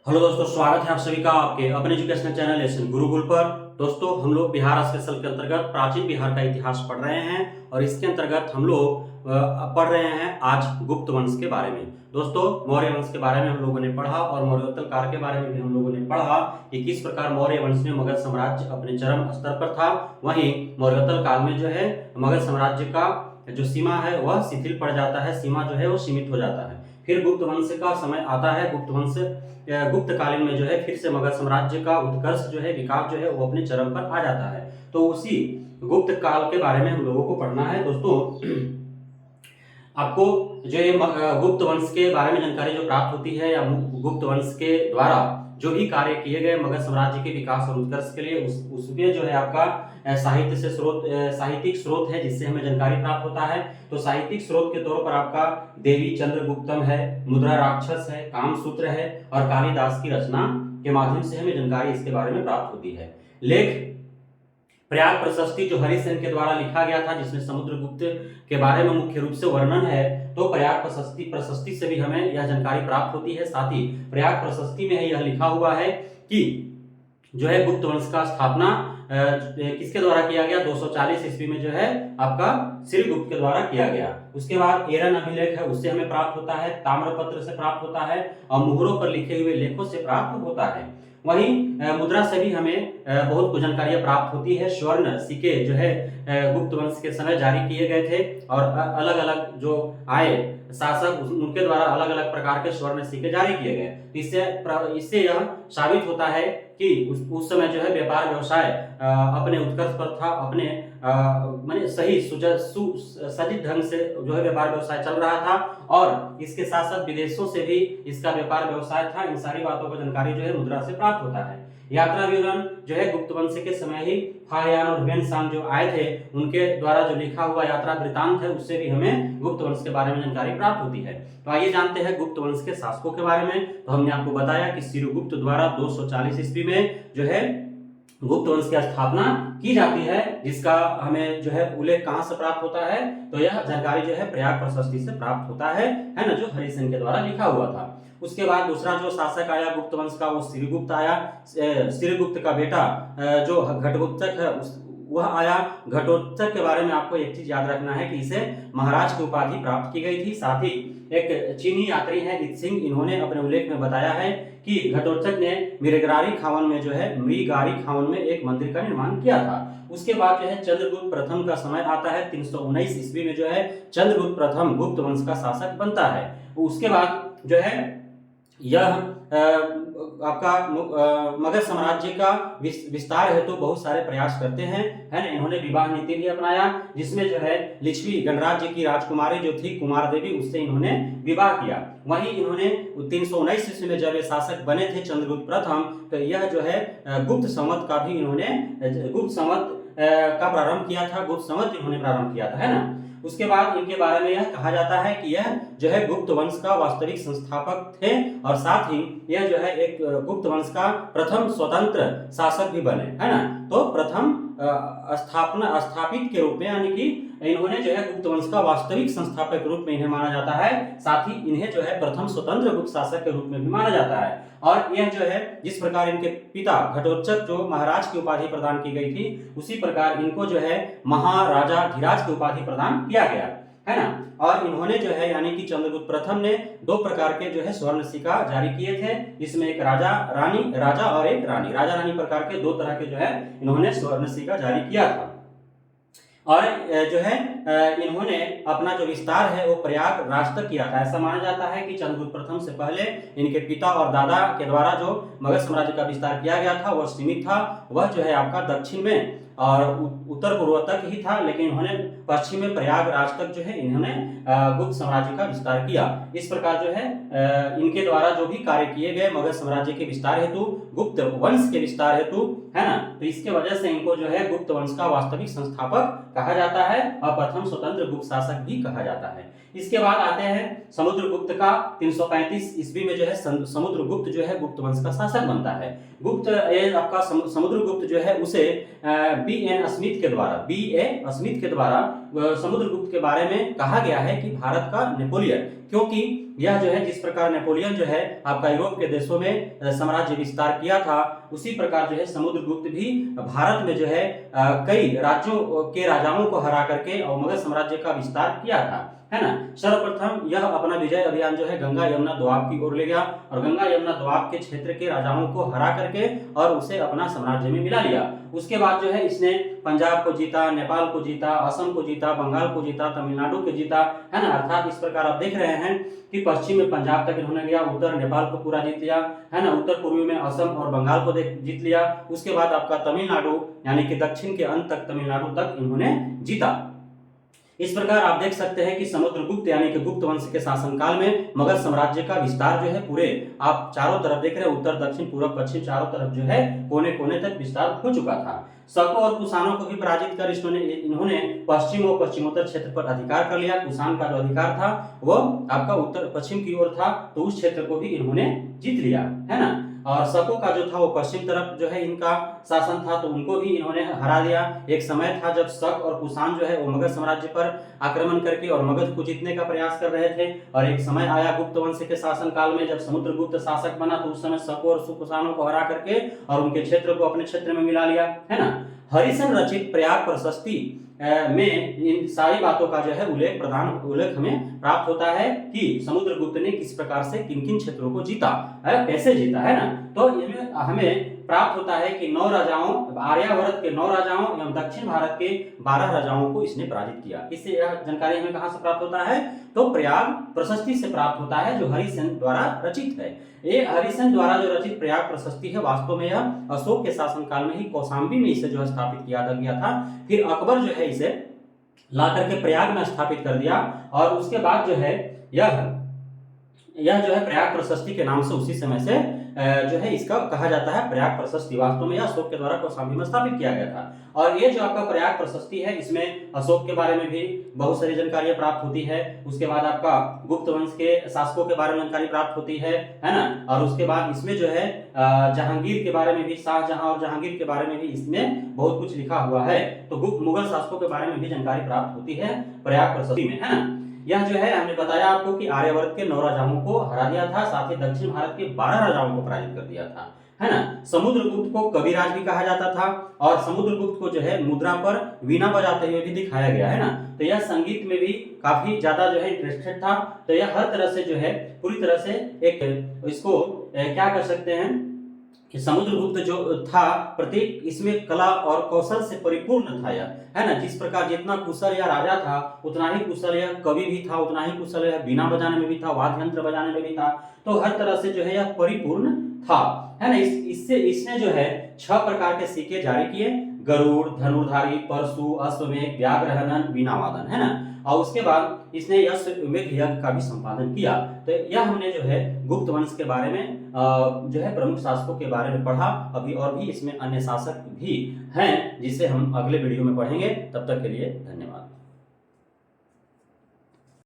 Hello दोस्तों, स्वागत है आप सभी का आपके अपने एजुकेशनल चैनल लेसन गुरुकुल पर। दोस्तों, हम लोग बिहार स्पेशल के अंतर्गत प्राचीन बिहार का इतिहास पढ़ रहे हैं और इसके अंतर्गत हम लोग पढ़ रहे हैं आज गुप्त वंश के बारे में। दोस्तों, मौर्य वंश के बारे में हम लोगों ने पढ़ा और मौर्योत्तर काल के बारे में भी हम लोगों ने पढ़ा कि किस प्रकार मौर्य वंश में मगध साम्राज्य अपने चरम स्तर पर था। वहीं मौर्योत्तर काल में जो है मगध साम्राज्य का जो सीमा है वह शिथिल पड़ जाता है, सीमा जो है वो सीमित हो जाता है। फिर गुप्त वंश का समय आता है। गुप्त कालीन में जो है फिर से मगध साम्राज्य का उत्कर्ष जो है, विकास जो है वो अपने चरम पर आ जाता है। तो उसी गुप्त काल के बारे में हम लोगों को पढ़ना है। दोस्तों, आपको जो ये गुप्त वंश के बारे में जानकारी जो प्राप्त होती है या गुप्त वंश के द्वारा जो भी कार्य किए गए मगध साम्राज्य के विकास और उत्कर्ष के लिए उसमें जो है आपका साहित्यिक स्रोत है जिससे हमें जानकारी प्राप्त होता है। तो साहित्यिक स्रोत के तौर पर आपका देवी चंद्रगुप्तम है, मुद्रा राक्षस है, कामसूत्र है और कालिदास की रचना के माध्यम से हमें जानकारी इसके बारे में प्राप्त होती है। लेख प्रयाग प्रशस्ति जो हरिसेन के द्वारा लिखा गया था, जिसमें समुद्रगुप्त के बारे में मुख्य रूप से वर्णन है, तो प्रयाग प्रशस्ति से भी हमें यह जानकारी प्राप्त होती है। साथ ही प्रयाग प्रशस्ति में यह लिखा हुआ है कि जो है गुप्त वंश का स्थापना किसके द्वारा किया गया, 240 ईस्वी में जो है आपका श्रीगुप्त के द्वारा किया गया। उसके बाद एरन अभिलेख है, उससे हमें प्राप्त होता है, ताम्रपत्र से प्राप्त होता है और मुहरों पर लिखे हुए लेखों से प्राप्त होता है। वहीं मुद्रा से भी हमें बहुत कुछ जानकारियां प्राप्त होती है। स्वर्ण सिक्के जो है गुप्त वंश के समय जारी किए गए थे और अलग अलग जो आए शासक उनके द्वारा अलग अलग प्रकार के स्वर्ण सिक्के जारी किए गए। इससे यह साबित होता है कि उस समय जो है व्यापार व्यवसाय अपने उत्कर्ष पर था, अपने माने सही सजित ढंग से जो है व्यापार व्यवसाय चल रहा था और इसके साथ साथ विदेशों से भी इसका व्यापार व्यवसाय था। इन सारी बातों का जानकारी जो है मुद्रा से प्राप्त होता है। यात्रा विवरण जो है गुप्त वंश के समय ही फाहियान और ह्वेनसांग जो आए थे उनके द्वारा जो लिखा हुआ यात्रा वृतांत है, उससे भी हमें गुप्त वंश के बारे में जानकारी प्राप्त होती है। तो आइए जानते हैं गुप्त वंश के शासकों के बारे में। तो हमने आपको बताया कि श्रीगुप्त द्वारा 240 ईस्वी में जो है गुप्त वंश की स्थापना की जाती है, जिसका हमें जो है उल्लेख कहां से प्राप्त होता है, तो यह जानकारी जो है प्रयाग प्रशस्ति से प्राप्त होता है ना, जो हरिसेन के द्वारा लिखा हुआ था। उसके बाद दूसरा जो शासक आया गुप्त वंश का वो श्रीगुप्त आया। श्रीगुप्त का बेटा जो घटोत्कच है वह आया। घटोत्कच के बारे में आपको एक चीज याद रखना है कि इसे महाराज की उपाधि प्राप्त की गई थी। साथ ही एक चीनी यात्री है इत्सिंग, इन्होंने अपने उल्लेख में बताया है कि घटोत्कच ने मृगरारी खावन में जो है मृगारी खावन में एक मंदिर का निर्माण किया था। उसके बाद जो है चंद्रगुप्त प्रथम का समय आता है। 319 ईस्वी में जो है चंद्रगुप्त प्रथम गुप्त वंश का शासक बनता है। उसके बाद जो है यह आपका मगध साम्राज्य का विस्तार हेतु तो बहुत सारे प्रयास करते हैं, है ना। इन्होंने विवाह नीति भी अपनाया, जिसमें जो है लिच्छवी गणराज्य की राजकुमारी जो थी कुमार देवी, उससे इन्होंने विवाह किया। वहीं इन्होंने 319 ईस्वी में जब ये शासक बने थे चंद्रगुप्त प्रथम, तो यह जो है गुप्त संवत का भी इन्होंने गुप्त संवत का प्रारंभ किया था, गुप्त संवत इन्होंने प्रारंभ किया था, है ना। उसके बाद इनके बारे में यह कहा जाता है कि यह जो है गुप्त वंश का वास्तविक संस्थापक थे और साथ ही यह जो है एक गुप्त वंश का प्रथम स्वतंत्र शासक भी बने, है ना। तो प्रथम स्थापित के रूप में, यानी कि इन्होंने जो है गुप्त वंश का वास्तविक संस्थापक के रूप में इन्हें माना जाता है। साथ ही इन्हें जो है प्रथम स्वतंत्र गुप्त शासक के रूप में भी माना जाता है। और यह जो है जिस प्रकार इनके पिता घटोत्कच जो महाराज की उपाधि प्रदान की गई थी, उसी प्रकार इनको जो है महाराजा धीराज की उपाधि प्रदान किया गया, है ना। और इन्होंने जो है यानी कि चंद्रगुप्त प्रथम ने 2 प्रकार के जो है स्वर्ण सिक्का जारी किए थे, जिसमें एक राजा और एक रानी, राजा रानी प्रकार के 2 तरह के जो है इन्होंने स्वर्ण सिक्का जारी किया था। और जो है इन्होंने अपना जो विस्तार है वो प्रयाग राज तक किया था। ऐसा माना जाता है कि चंद्रगुप्त प्रथम से पहले इनके पिता और दादा के द्वारा जो मगध साम्राज्य का विस्तार किया गया था वह सीमित था, वह जो है आपका दक्षिण में और उत्तर पूर्व तक ही था, लेकिन इन्होंने पश्चिम में प्रयागराज तक जो है इन्होंने गुप्त साम्राज्य का विस्तार किया। इस प्रकार जो है इनके द्वारा जो भी कार्य किए गए मगध साम्राज्य के विस्तार हेतु, गुप्त वंश के विस्तार हेतु, है ना, तो इसके वजह से इनको जो है गुप्त वंश का वास्तविक संस्थापक कहा जाता है और प्रथम स्वतंत्र गुप्त शासक भी कहा जाता है। इसके बाद आते हैं समुद्रगुप्त का 335 ईस्वी में जो है समुद्रगुप्त जो है गुप्त वंश का शासक बनता है। गुप्त ये आपका समुद्रगुप्त जो है उसे B.N. स्मिथ के द्वारा समुद्रगुप्त के बारे में कहा गया है कि भारत का नेपोलियन, क्योंकि यह जो है जिस प्रकार नेपोलियन जो है आपका यूरोप के देशों में साम्राज्य विस्तार किया था, उसी प्रकार जो है समुद्रगुप्त भी भारत में जो है कई राज्यों के राजाओं को हरा करके और मगध साम्राज्य का विस्तार किया था, है ना। सर्वप्रथम यह अपना विजय अभियान जो है गंगा यमुना दोआब की ओर ले गया और गंगा यमुना दोआब के क्षेत्र के राजाओं को हरा करके और उसे अपना साम्राज्य में मिला लिया। उसके बाद जो है इसने पंजाब को जीता, नेपाल को जीता, असम को जीता, बंगाल को जीता, तमिलनाडु को जीता, है ना। अर्थात इस प्रकार आप देख रहे हैं कि पश्चिम में पंजाब तक इन्होंने गया, उत्तर नेपाल को पूरा जीत लिया, है ना, उत्तर पूर्वी में असम और बंगाल को जीत लिया। उसके बाद आपका तमिलनाडु यानी कि दक्षिण के अंत तक तमिलनाडु तक इन्होंने जीता। इस प्रकार आप देख सकते हैं कि समुद्रगुप्त यानी कि गुप्त वंश के शासनकाल में मगध साम्राज्य का विस्तार जो है पूरे आप चारों तरफ देख रहे हैं, उत्तर दक्षिण पूर्व पश्चिम चारों तरफ जो है कोने कोने तक विस्तार हो चुका था। शकों और कुषाणों को भी पराजित कर इन्होंने पश्चिम और पश्चिमोत्तर क्षेत्र पर अधिकार कर लिया। कुषाण का जो अधिकार था वो आपका उत्तर पश्चिम की ओर था, तो उस क्षेत्र को भी इन्होंने जीत लिया, है ना। और शकों का जो था वो पश्चिम तरफ जो है इनका शासन था, तो उनको भी इन्होंने हरा दिया। एक समय था जब शक और कुषाण जो है वो मगध साम्राज्य पर आक्रमण करके और मगध को जीतने का प्रयास कर रहे थे, और एक समय आया गुप्त वंश के शासन काल में जब समुद्रगुप्त शासक बना, तो उस समय शकों और कुषाणों को हरा करके और उनके क्षेत्र को अपने क्षेत्र में मिला लिया, है ना। हरिसन रचित प्रयाग प्रशस्ति में इन सारी बातों का जो है उल्लेख हमें प्राप्त होता है कि समुद्रगुप्त ने किस प्रकार से किन किन क्षेत्रों को जीता है, कैसे जीता, है ना। तो इसमें हमें प्राप्त होता है कि 9 राजाओं, आर्यावर्त के 9 राजाओं एवं दक्षिण भारत के 12 राजाओं को इसने पराजित किया। इससे यह जानकारी हमें कहां से प्राप्त होता है, तो प्रयाग प्रशस्ति से प्राप्त होता है जो हरिसेन द्वारा रचित है। ये हरिसेन द्वारा जो रचित प्रयाग प्रशस्ति है वास्तव में यह अशोक के शासनकाल में ही कौशाम्बी में इसे जो है स्थापित किया गया था। फिर अकबर जो है इसे ला करके प्रयाग में स्थापित कर दिया और उसके बाद जो है यह जो है प्रयाग प्रशस्ति के नाम से उसी समय से जो है इसका कहा जाता है प्रयाग प्रशस्ति। वास्तव में यह अशोक के द्वारा कौशाम्बी में स्थापित किया गया था। और ये जो आपका प्रयाग प्रशस्ति है इसमें अशोक के बारे में भी बहुत सारी जानकारियां प्राप्त होती है। उसके बाद आपका गुप्त वंश के शासकों के बारे में जानकारी प्राप्त होती है ना। और उसके बाद इसमें जो है जहांगीर के बारे में भी, शाहजहां और जहांगीर के बारे में भी इसमें बहुत कुछ लिखा हुआ है। तो गुप्त मुगल शासकों के बारे में भी जानकारी प्राप्त होती है प्रयाग प्रशस्ति में, है ना। यह जो है हमने बताया आपको कि आर्यावर्त के 9 राजाओं को हरा दिया था, साथ ही दक्षिण भारत के 12 राजाओं को पराजित कर दिया था, है ना। समुद्रगुप्त को कविराज भी कहा जाता था और समुद्रगुप्त को जो है मुद्रा पर वीणा बजाते हुए भी दिखाया गया, है ना। तो यह संगीत में भी काफी ज्यादा जो है इंटरेस्टेड था। तो यह हर तरह से जो है पूरी तरह से एक इसको क्या कर सकते हैं कि समुद्रगुप्त जो था प्रत्येक इसमें कला और कौशल से परिपूर्ण था यह, है ना। जिस प्रकार जितना कुशल यह राजा था उतना ही कुशल यह कवि भी था, उतना ही कुशल यह बीना बजाने में भी था, वाद्य यंत्र बजाने में भी था। तो हर तरह से जो है यह परिपूर्ण था, है ना। इसने जो है 6 प्रकार के सिक्के जारी किए, गरुड़, धनुर्धारी, परशु, अश्वमेध, व्याघ्रहनन, वीणावादन, है ना। और उसके बाद इसने यज्ञ का भी संपादन किया। तो यह हमने जो है गुप्त वंश के बारे में जो है प्रमुख शासकों के बारे में पढ़ा। अभी और भी इसमें अन्य शासक भी हैं जिसे हम अगले वीडियो में पढ़ेंगे। तब तक के लिए धन्यवाद।